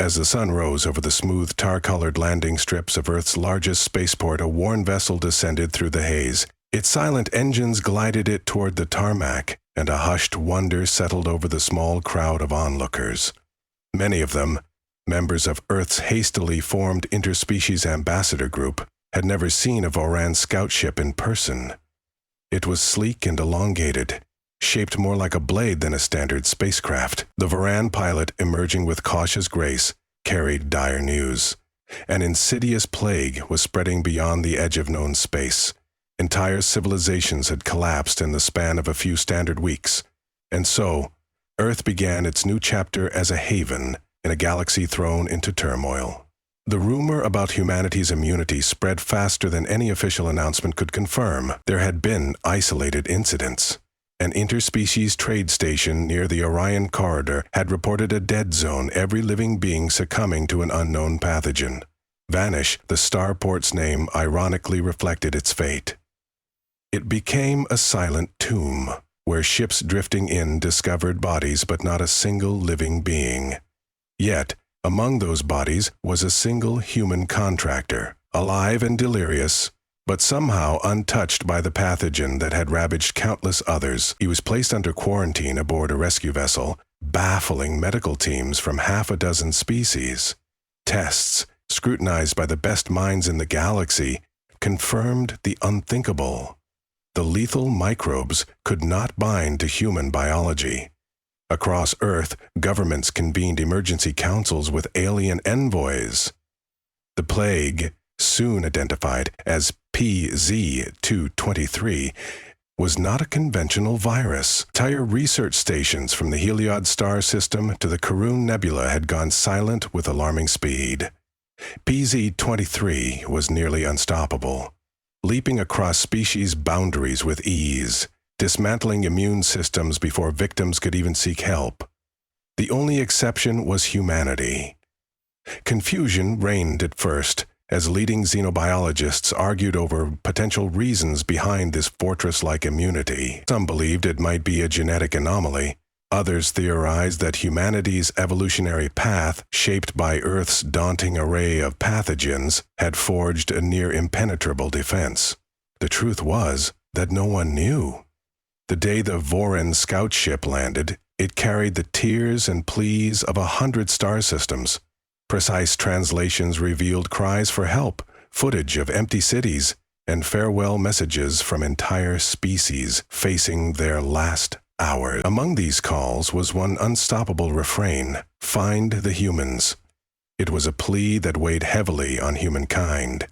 As the sun rose over the smooth, tar-colored landing strips of Earth's largest spaceport, a worn vessel descended through the haze. Its silent engines glided it toward the tarmac, and a hushed wonder settled over the small crowd of onlookers. Many of them, members of Earth's hastily formed interspecies ambassador group, had never seen a Voran scout ship in person. It was sleek and elongated, shaped more like a blade than a standard spacecraft. The Voran pilot, emerging with cautious grace, carried dire news. An insidious plague was spreading beyond the edge of known space. Entire civilizations had collapsed in the span of a few standard weeks, and so, Earth began its new chapter as a haven in a galaxy thrown into turmoil. The rumor about humanity's immunity spread faster than any official announcement could confirm. There had been isolated incidents. An interspecies trade station near the Orion Corridor had reported a dead zone, every living being succumbing to an unknown pathogen. Vanish, the starport's name, ironically reflected its fate. It became a silent tomb, where ships drifting in discovered bodies but not a single living being. Yet, among those bodies was a single human contractor, alive and delirious, but somehow untouched by the pathogen that had ravaged countless others. He was placed under quarantine aboard a rescue vessel, baffling medical teams from half a dozen species. Tests, scrutinized by the best minds in the galaxy, confirmed the unthinkable. The lethal microbes could not bind to human biology. Across Earth, governments convened emergency councils with alien envoys. The plague, soon identified as PZ-223, was not a conventional virus. Entire research stations from the Heliod star system to the Karun Nebula had gone silent with alarming speed. PZ-23 was nearly unstoppable, leaping across species boundaries with ease, dismantling immune systems before victims could even seek help. The only exception was humanity. Confusion reigned at first, as leading xenobiologists argued over potential reasons behind this fortress-like immunity. Some believed it might be a genetic anomaly. Others theorized that humanity's evolutionary path, shaped by Earth's daunting array of pathogens, had forged a near-impenetrable defense. The truth was that no one knew. The day the Voran scout ship landed, it carried the tears and pleas of 100 star systems. Precise translations revealed cries for help, footage of empty cities, and farewell messages from entire species facing their last hours. Among these calls was one unstoppable refrain: "Find the humans." It was a plea that weighed heavily on humankind.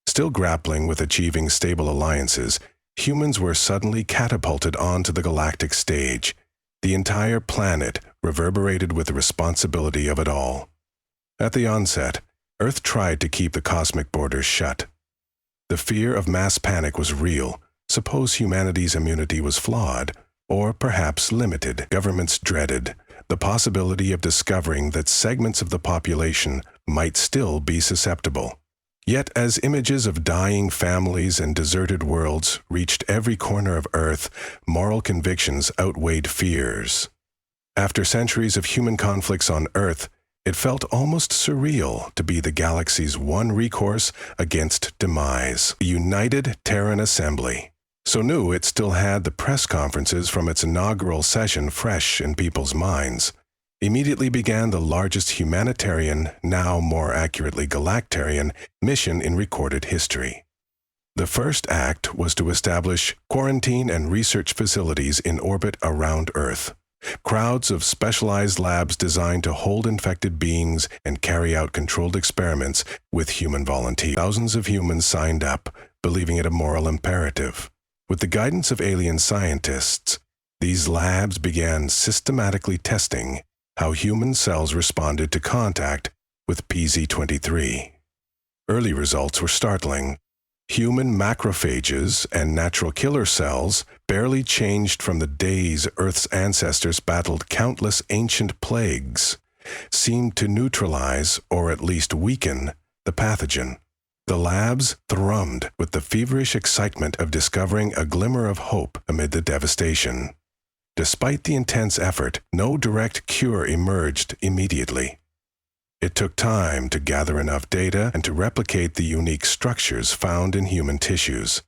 Still grappling with achieving stable alliances, humans were suddenly catapulted onto the galactic stage. The entire planet reverberated with the responsibility of it all. At the onset, Earth tried to keep the cosmic borders shut. The fear of mass panic was real. Suppose humanity's immunity was flawed, or perhaps limited. Governments dreaded the possibility of discovering that segments of the population might still be susceptible. Yet as images of dying families and deserted worlds reached every corner of Earth, moral convictions outweighed fears. After centuries of human conflicts on Earth, it felt almost surreal to be the galaxy's one recourse against demise. The United Terran Assembly, so new it still had the press conferences from its inaugural session fresh in people's minds, immediately began the largest humanitarian, now more accurately galactarian, mission in recorded history. The first act was to establish quarantine and research facilities in orbit around Earth. Crowds of specialized labs designed to hold infected beings and carry out controlled experiments with human volunteers. Thousands of humans signed up, believing it a moral imperative. With the guidance of alien scientists, these labs began systematically testing how human cells responded to contact with PZ-23. Early results were startling. Human macrophages and natural killer cells, barely changed from the days Earth's ancestors battled countless ancient plagues, seemed to neutralize, or at least weaken, the pathogen. The labs thrummed with the feverish excitement of discovering a glimmer of hope amid the devastation. Despite the intense effort, no direct cure emerged immediately. It took time to gather enough data and to replicate the unique structures found in human tissues.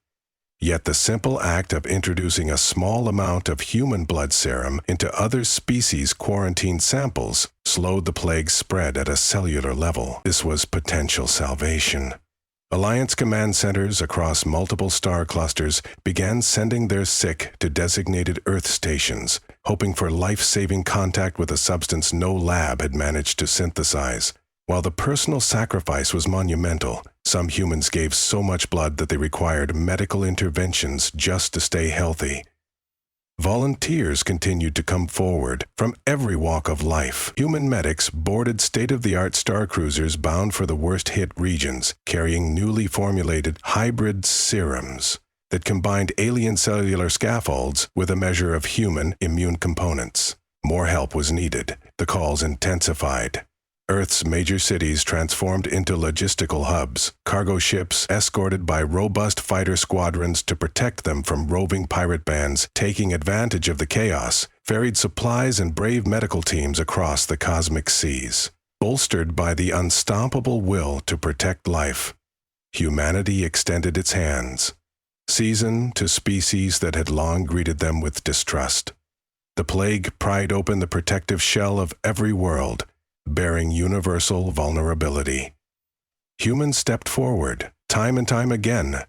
Yet the simple act of introducing a small amount of human blood serum into other species' quarantined samples slowed the plague's spread at a cellular level. This was potential salvation. Alliance command centers across multiple star clusters began sending their sick to designated Earth stations, hoping for life-saving contact with a substance no lab had managed to synthesize. While the personal sacrifice was monumental, some humans gave so much blood that they required medical interventions just to stay healthy. Volunteers continued to come forward from every walk of life. Human medics boarded state-of-the-art star cruisers bound for the worst-hit regions, carrying newly formulated hybrid serums that combined alien cellular scaffolds with a measure of human immune components. More help was needed. The calls intensified. Earth's major cities transformed into logistical hubs, cargo ships escorted by robust fighter squadrons to protect them from roving pirate bands taking advantage of the chaos, ferried supplies and brave medical teams across the cosmic seas. Bolstered by the unstoppable will to protect life, humanity extended its hands, seasoned to species that had long greeted them with distrust. The plague pried open the protective shell of every world, bearing universal vulnerability. Humans stepped forward, time and time again,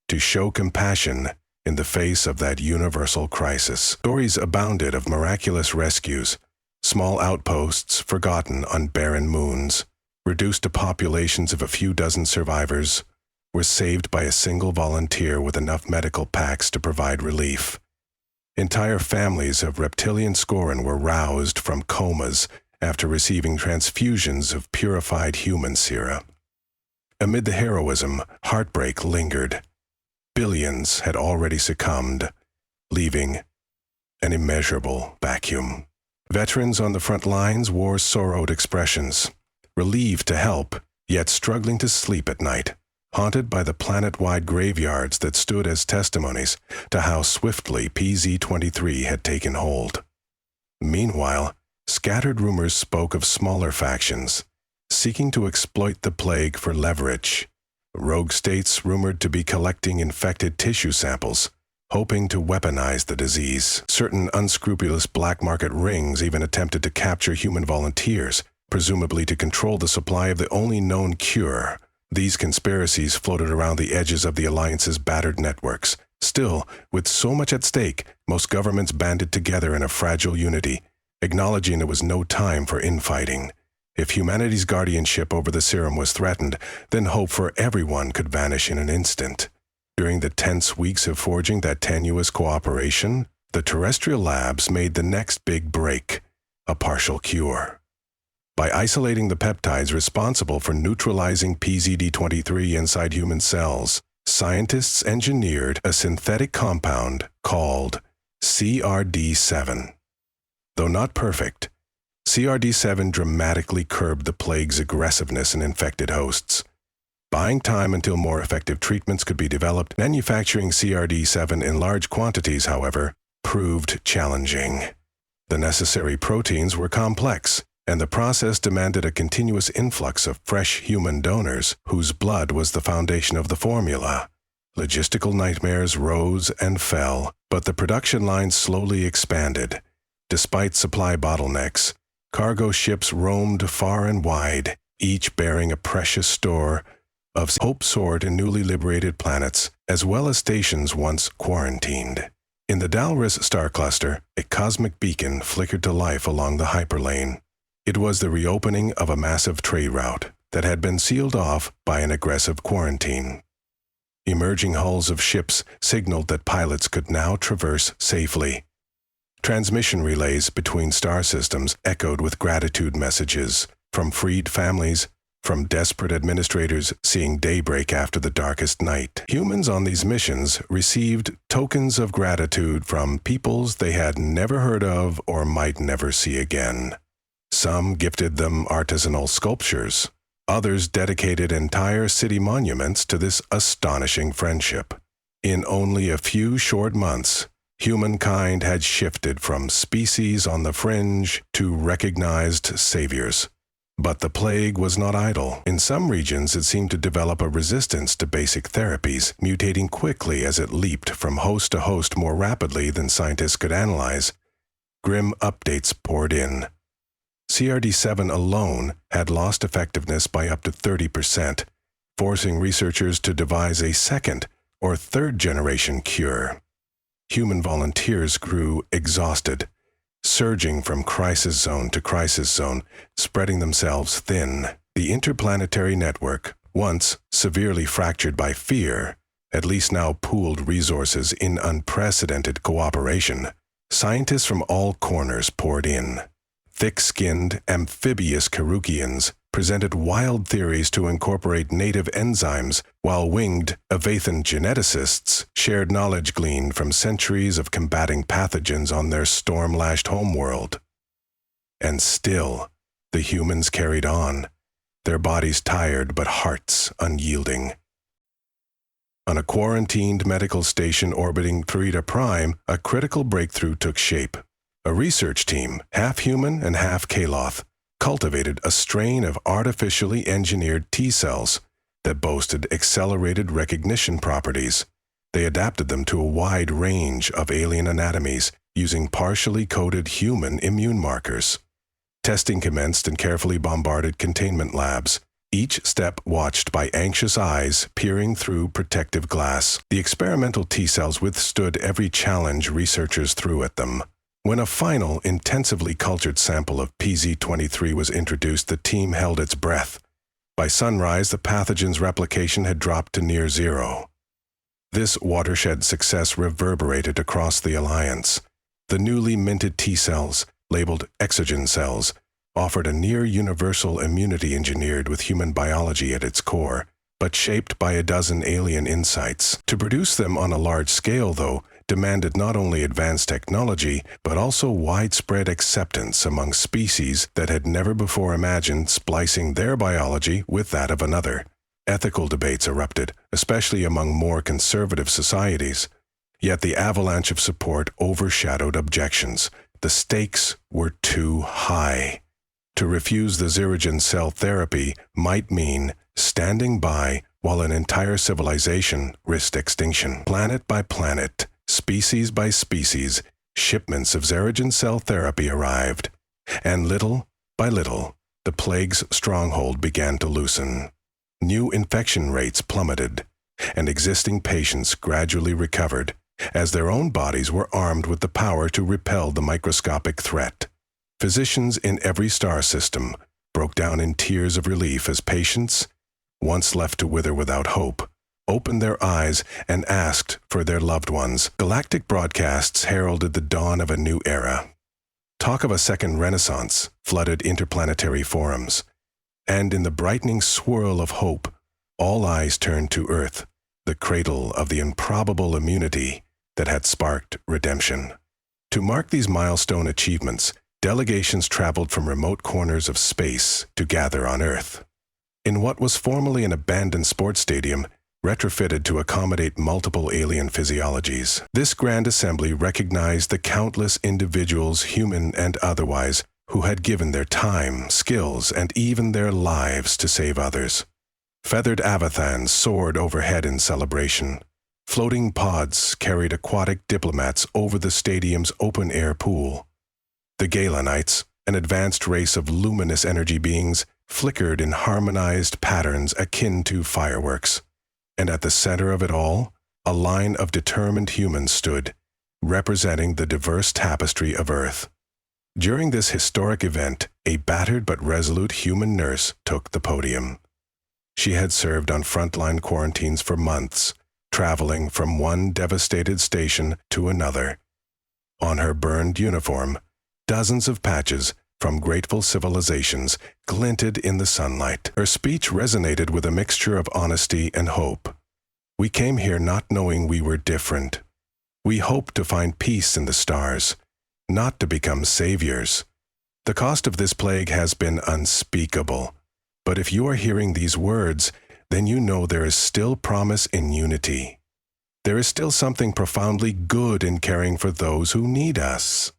to show compassion in the face of that universal crisis. Stories abounded of miraculous rescues, small outposts forgotten on barren moons, reduced to populations of a few dozen survivors, were saved by a single volunteer with enough medical packs to provide relief. Entire families of reptilian scorin were roused from comas after receiving transfusions of purified human sera. Amid the heroism, heartbreak lingered. Billions had already succumbed, leaving an immeasurable vacuum. Veterans on the front lines wore sorrowed expressions, relieved to help, yet struggling to sleep at night, haunted by the planet-wide graveyards that stood as testimonies to how swiftly PZ-23 had taken hold. Meanwhile, scattered rumors spoke of smaller factions, seeking to exploit the plague for leverage. Rogue states rumored to be collecting infected tissue samples, hoping to weaponize the disease. Certain unscrupulous black market rings even attempted to capture human volunteers, presumably to control the supply of the only known cure. These conspiracies floated around the edges of the Alliance's battered networks. Still, with so much at stake, most governments banded together in a fragile unity, acknowledging it was no time for infighting. If humanity's guardianship over the serum was threatened, then hope for everyone could vanish in an instant. During the tense weeks of forging that tenuous cooperation, the terrestrial labs made the next big break, a partial cure. By isolating the peptides responsible for neutralizing PZD-23 inside human cells, scientists engineered a synthetic compound called CRD7. Though not perfect, CRD7 dramatically curbed the plague's aggressiveness in infected hosts. Buying time until more effective treatments could be developed, manufacturing CRD7 in large quantities, however, proved challenging. The necessary proteins were complex, and the process demanded a continuous influx of fresh human donors whose blood was the foundation of the formula. Logistical nightmares rose and fell, but the production lines slowly expanded. Despite supply bottlenecks, cargo ships roamed far and wide, each bearing a precious store of hope soared in newly liberated planets, as well as stations once quarantined. In the Dalris star cluster, a cosmic beacon flickered to life along the hyperlane. It was the reopening of a massive trade route that had been sealed off by an aggressive quarantine. Emerging hulls of ships signaled that pilots could now traverse safely. Transmission relays between star systems echoed with gratitude messages from freed families, from desperate administrators seeing daybreak after the darkest night. Humans on these missions received tokens of gratitude from peoples they had never heard of or might never see again. Some gifted them artisanal sculptures. Others dedicated entire city monuments to this astonishing friendship. In only a few short months, humankind had shifted from species on the fringe to recognized saviors, But the plague was not idle. In some regions, it seemed to develop a resistance to basic therapies, mutating quickly as it leaped from host to host more rapidly than scientists could analyze. Grim updates poured in. CRD7 alone had lost effectiveness by up to 30%, forcing researchers to devise a second or third-generation cure. Human volunteers grew exhausted, surging from crisis zone to crisis zone, spreading themselves thin. The interplanetary network, once severely fractured by fear, at least now pooled resources in unprecedented cooperation. Scientists from all corners poured in. Thick-skinned, amphibious Karukians presented wild theories to incorporate native enzymes, while winged Avathan geneticists shared knowledge gleaned from centuries of combating pathogens on their storm-lashed homeworld. And still, the humans carried on, their bodies tired but hearts unyielding. On a quarantined medical station orbiting Theta Prime, a critical breakthrough took shape. A research team, half human and half Kaloth, cultivated a strain of artificially engineered T-cells that boasted accelerated recognition properties. They adapted them to a wide range of alien anatomies using partially coded human immune markers. Testing commenced in carefully bombarded containment labs, each step watched by anxious eyes peering through protective glass. The experimental T-cells withstood every challenge researchers threw at them. When a final, intensively cultured sample of PZ-23 was introduced, the team held its breath. By sunrise, the pathogen's replication had dropped to near zero. This watershed success reverberated across the Alliance. The newly minted T-cells, labeled exogen cells, offered a near-universal immunity engineered with human biology at its core, but shaped by a dozen alien insights. To produce them on a large scale, though, demanded not only advanced technology, but also widespread acceptance among species that had never before imagined splicing their biology with that of another. Ethical debates erupted, especially among more conservative societies. Yet the avalanche of support overshadowed objections. The stakes were too high. To refuse the Zirigen cell therapy might mean standing by while an entire civilization risked extinction. Planet by planet, species by species, shipments of Zirigen cell therapy arrived, and little by little, the plague's stronghold began to loosen. New infection rates plummeted, and existing patients gradually recovered, as their own bodies were armed with the power to repel the microscopic threat. Physicians in every star system broke down in tears of relief as patients, once left to wither without hope, opened their eyes and asked for their loved ones. Galactic broadcasts heralded the dawn of a new era. Talk of a second renaissance flooded interplanetary forums, and in the brightening swirl of hope, all eyes turned to Earth, the cradle of the improbable immunity that had sparked redemption. To mark these milestone achievements, delegations traveled from remote corners of space to gather on Earth. In what was formerly an abandoned sports stadium, retrofitted to accommodate multiple alien physiologies, this grand assembly recognized the countless individuals, human and otherwise, who had given their time, skills, and even their lives to save others. Feathered Avathans soared overhead in celebration. Floating pods carried aquatic diplomats over the stadium's open-air pool. The Galanites, an advanced race of luminous energy beings, flickered in harmonized patterns akin to fireworks. And at the center of it all, a line of determined humans stood, representing the diverse tapestry of Earth. During this historic event, a battered but resolute human nurse took the podium. She had served on frontline quarantines for months, traveling from one devastated station to another. On her burned uniform, dozens of patches from grateful civilizations glinted in the sunlight. Her speech resonated with a mixture of honesty and hope. We came here not knowing we were different. We hoped to find peace in the stars, not to become saviors. The cost of this plague has been unspeakable. But if you are hearing these words, then you know there is still promise in unity. There is still something profoundly good in caring for those who need us.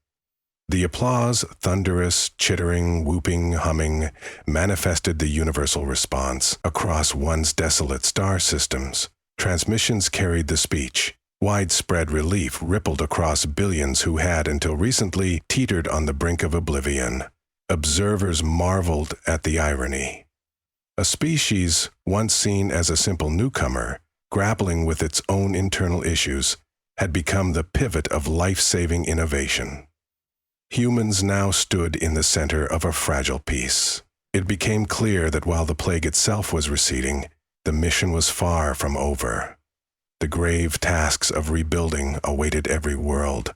The applause, thunderous, chittering, whooping, humming, manifested the universal response across one's desolate star systems. Transmissions carried the speech. Widespread relief rippled across billions who had, until recently, teetered on the brink of oblivion. Observers marveled at the irony. A species, once seen as a simple newcomer, grappling with its own internal issues, had become the pivot of life-saving innovation. Humans now stood in the center of a fragile peace. It became clear that while the plague itself was receding, the mission was far from over. The grave tasks of rebuilding awaited every world.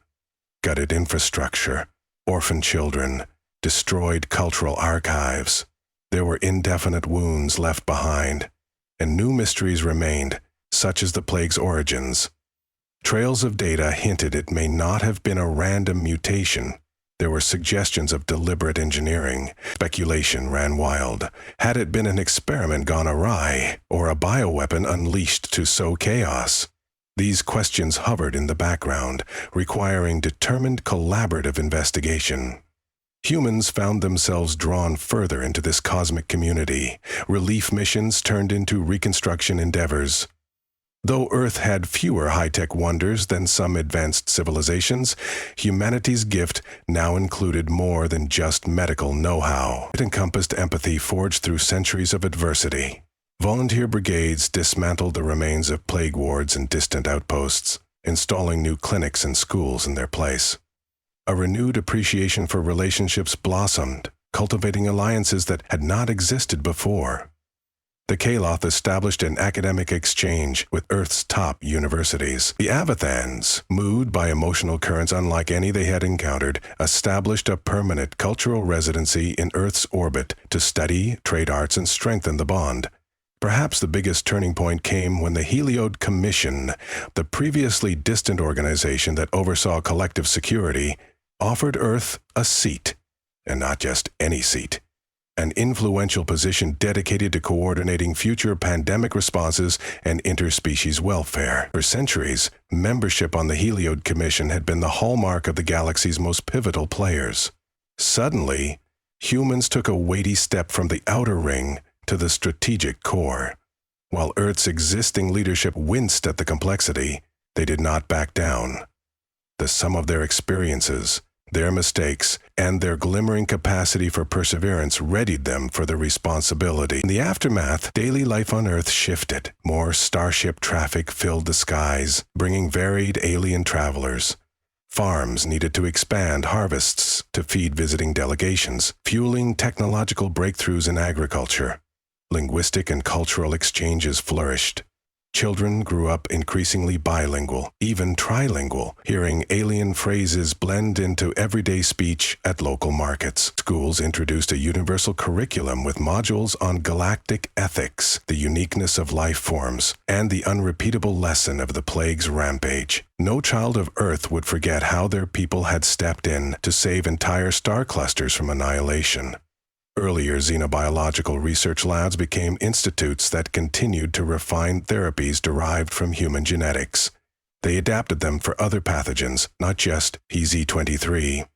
Gutted infrastructure, orphaned children, destroyed cultural archives. There were indefinite wounds left behind, and new mysteries remained, such as the plague's origins. Trails of data hinted it may not have been a random mutation. There were suggestions of deliberate engineering. Speculation ran wild. Had it been an experiment gone awry, or a bioweapon unleashed to sow chaos? These questions hovered in the background, requiring determined collaborative investigation. Humans found themselves drawn further into this cosmic community. Relief missions turned into reconstruction endeavors. Though Earth had fewer high-tech wonders than some advanced civilizations, humanity's gift now included more than just medical know-how. It encompassed empathy forged through centuries of adversity. Volunteer brigades dismantled the remains of plague wards and distant outposts, installing new clinics and schools in their place. A renewed appreciation for relationships blossomed, cultivating alliances that had not existed before. The Kaloth established an academic exchange with Earth's top universities. The Avathans, moved by emotional currents unlike any they had encountered, established a permanent cultural residency in Earth's orbit to study, trade arts, and strengthen the bond. Perhaps the biggest turning point came when the Heliod Commission, the previously distant organization that oversaw collective security, offered Earth a seat, and not just any seat. An influential position dedicated to coordinating future pandemic responses and interspecies welfare. For centuries, membership on the Heliod Commission had been the hallmark of the galaxy's most pivotal players. Suddenly, humans took a weighty step from the outer ring to the strategic core. While Earth's existing leadership winced at the complexity, they did not back down. The sum of their experiences, their mistakes, and their glimmering capacity for perseverance readied them for the responsibility. In the aftermath, daily life on Earth shifted. More starship traffic filled the skies, bringing varied alien travelers. Farms needed to expand harvests to feed visiting delegations, fueling technological breakthroughs in agriculture. Linguistic and cultural exchanges flourished. Children grew up increasingly bilingual, even trilingual, hearing alien phrases blend into everyday speech at local markets. Schools introduced a universal curriculum with modules on galactic ethics, the uniqueness of life forms, and the unrepeatable lesson of the plague's rampage. No child of Earth would forget how their people had stepped in to save entire star clusters from annihilation. Earlier xenobiological research labs became institutes that continued to refine therapies derived from human genetics. They adapted them for other pathogens, not just PZ-23,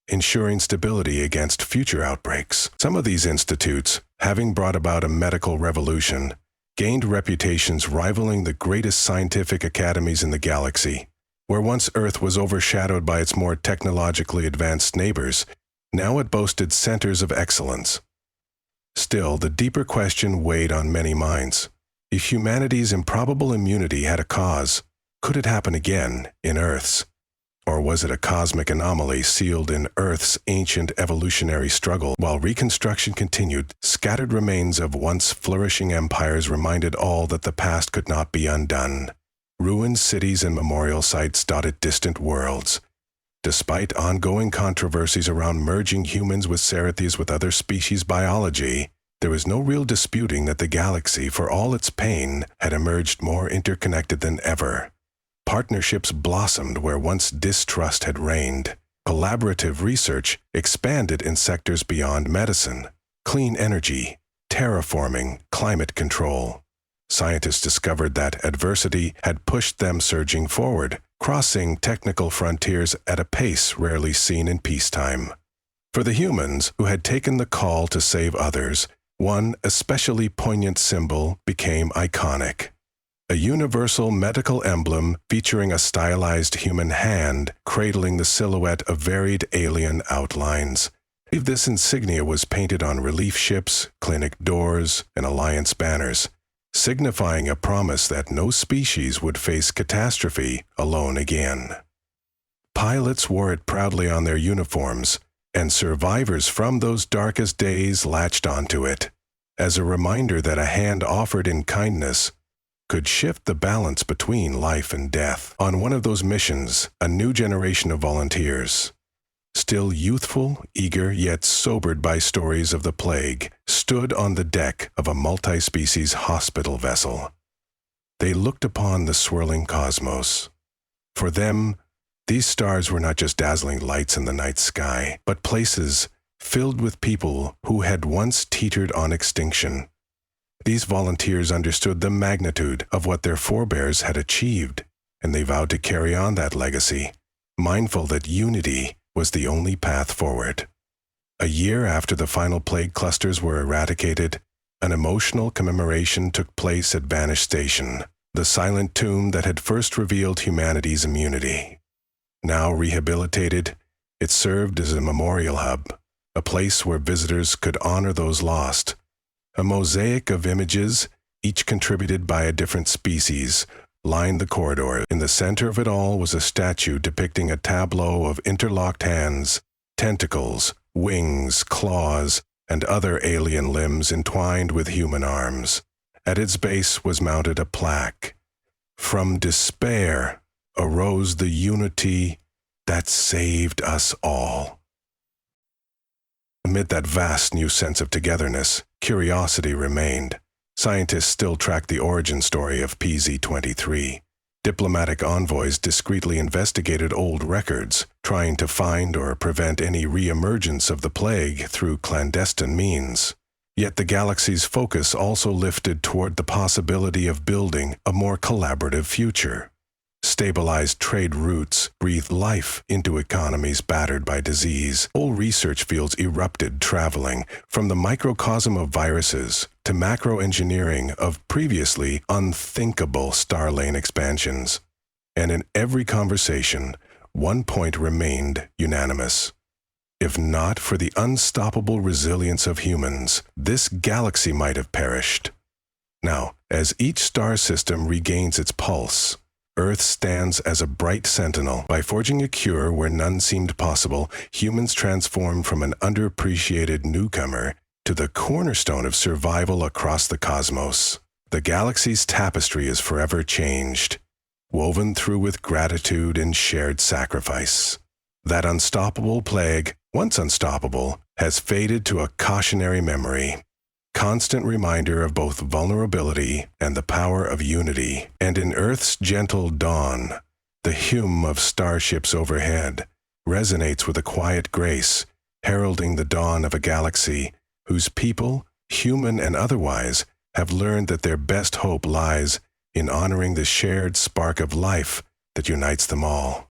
ensuring stability against future outbreaks. Some of these institutes, having brought about a medical revolution, gained reputations rivaling the greatest scientific academies in the galaxy. Where once Earth was overshadowed by its more technologically advanced neighbors, now it boasted centers of excellence. Still, the deeper question weighed on many minds. If humanity's improbable immunity had a cause, could it happen again in Earth's? Or was it a cosmic anomaly sealed in Earth's ancient evolutionary struggle? While reconstruction continued, scattered remains of once flourishing empires reminded all that the past could not be undone. Ruined cities and memorial sites dotted distant worlds. Despite ongoing controversies around merging humans with Cerathes with other species biology, there was no real disputing that the galaxy, for all its pain, had emerged more interconnected than ever. Partnerships blossomed where once distrust had reigned. Collaborative research expanded in sectors beyond medicine: clean energy, terraforming, climate control. scientists discovered that adversity had pushed them surging forward, crossing technical frontiers at a pace rarely seen in peacetime. For the humans who had taken the call to save others, one especially poignant symbol became iconic. A universal medical emblem featuring a stylized human hand cradling the silhouette of varied alien outlines. This insignia was painted on relief ships, clinic doors, and alliance banners, signifying a promise that no species would face catastrophe alone again. Pilots wore it proudly on their uniforms, and survivors from those darkest days latched onto it, as a reminder that a hand offered in kindness could shift the balance between life and death. On one of those missions, a new generation of volunteers, still youthful, eager, yet sobered by stories of the plague, stood on the deck of a multi-species hospital vessel. They looked upon the swirling cosmos. For them, these stars were not just dazzling lights in the night sky, but places filled with people who had once teetered on extinction. These volunteers understood the magnitude of what their forebears had achieved, and they vowed to carry on that legacy, mindful that unity was the only path forward. A year after the final plague clusters were eradicated, an emotional commemoration took place at Vanish Station, the silent tomb that had first revealed humanity's immunity. Now rehabilitated, it served as a memorial hub, a place where visitors could honor those lost. A mosaic of images, each contributed by a different species, lined the corridor. In the center of it all was a statue depicting a tableau of interlocked hands, tentacles, wings, claws, and other alien limbs entwined with human arms. At its base was mounted a plaque. From despair arose the unity that saved us all. Amid that vast new sense of togetherness, curiosity remained. Scientists still tracked the origin story of PZ-23. Diplomatic envoys discreetly investigated old records, trying to find or prevent any re-emergence of the plague through clandestine means. Yet the galaxy's focus also lifted toward the possibility of building a more collaborative future. Stabilized trade routes breathed life into economies battered by disease. Whole research fields erupted, traveling from the microcosm of viruses to macro-engineering of previously unthinkable star lane expansions. And in every conversation, one point remained unanimous. If not for the unstoppable resilience of humans, this galaxy might have perished. Now, as each star system regains its pulse, Earth stands as a bright sentinel. By forging a cure where none seemed possible, humans transformed from an underappreciated newcomer to the cornerstone of survival across the cosmos. The galaxy's tapestry is forever changed, woven through with gratitude and shared sacrifice. That unstoppable plague, once unstoppable, has faded to a cautionary memory. Constant reminder of both vulnerability and the power of unity. And in Earth's gentle dawn, the hum of starships overhead resonates with a quiet grace, heralding the dawn of a galaxy whose people, human and otherwise, have learned that their best hope lies in honoring the shared spark of life that unites them all.